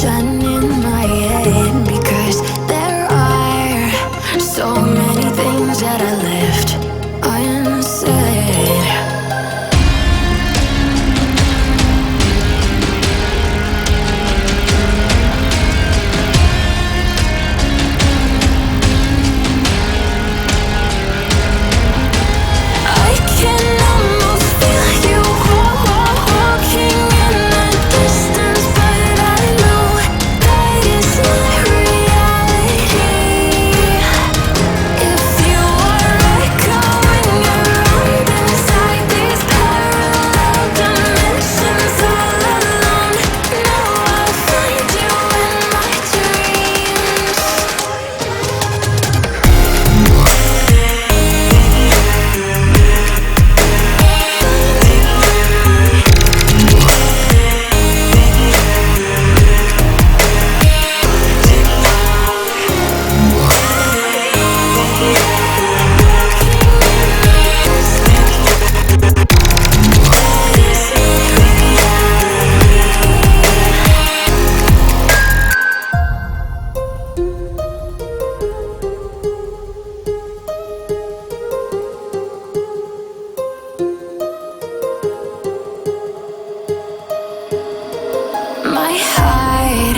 ocean in my head, because there are so many things that I left unsaid. I can almost feel you walking in the distance, but I know that it's not reality. If you are echoing around inside these parallel dimensions all alone, know I'll find you in my dreams. My heart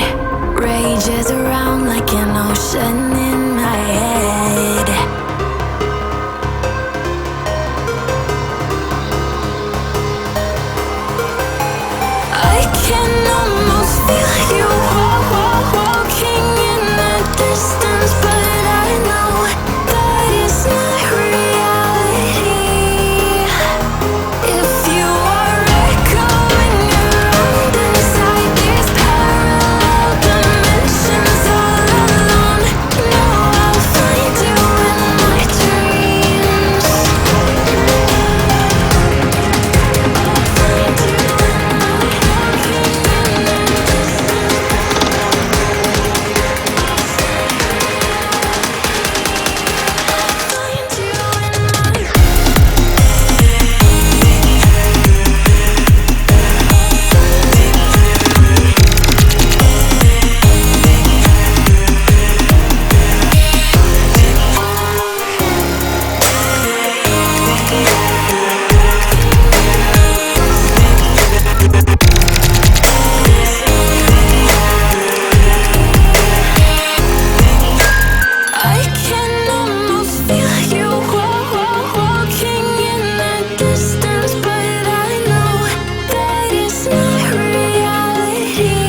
rages around like an ocean in my head. I can almost feel you walking in the distance, but I know that it's not reality. If you are echoing around inside these parallel dimensions all alone, know I'll find you in my dreams. I can almost feel you walking in the distance, but I know that it's not reality.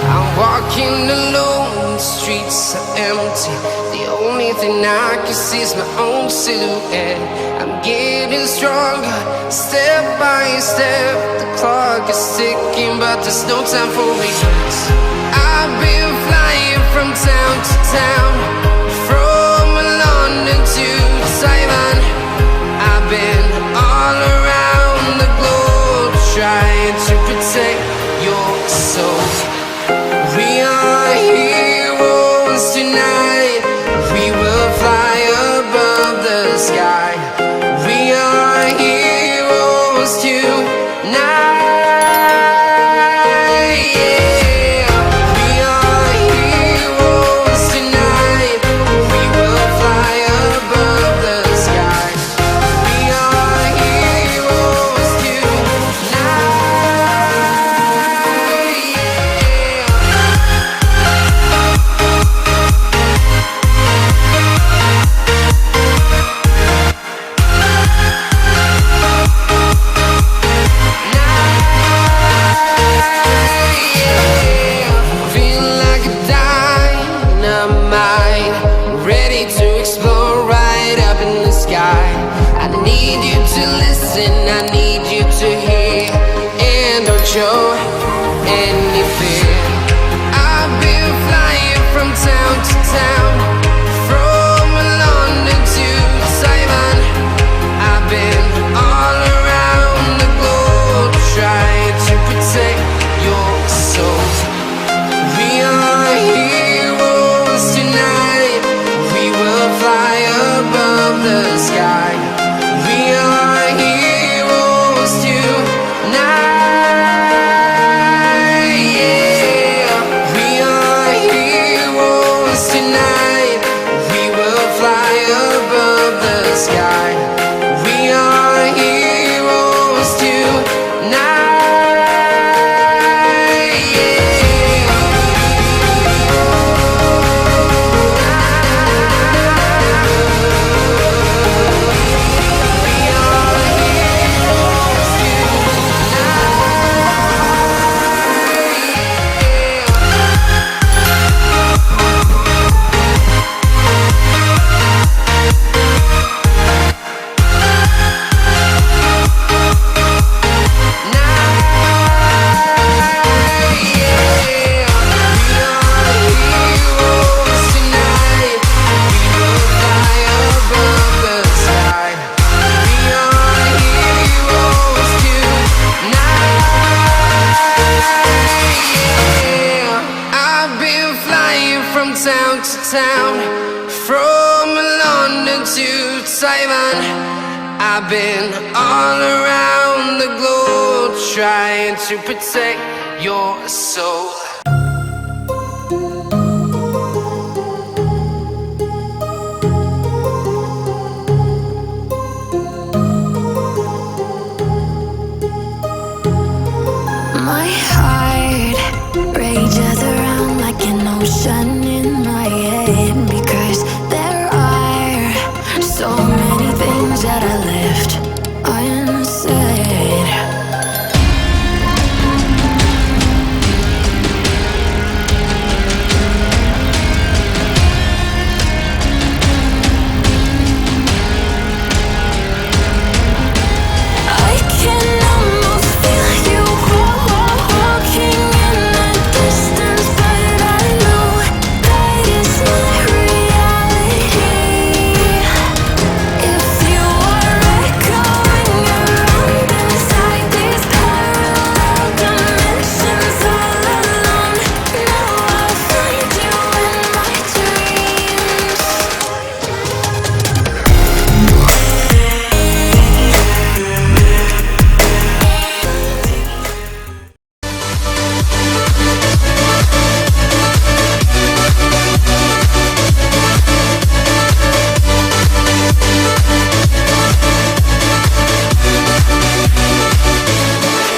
I'm walking alone, the streets are empty. The only thing I can see is my own silhouette. I'm getting stronger, step by step. The clock is ticking, but there's no time for me. I've been flying from town to town, from London to Taiwan. I've been all around the globe, trying to protect your soul. We are heroes tonight. We will fly above the sky. We are heroes tonight. Yeah. We are heroes tonight. We will fly above the sky. We are heroes tonight. London to Taiwan. I've been all around the globe trying to protect your soul.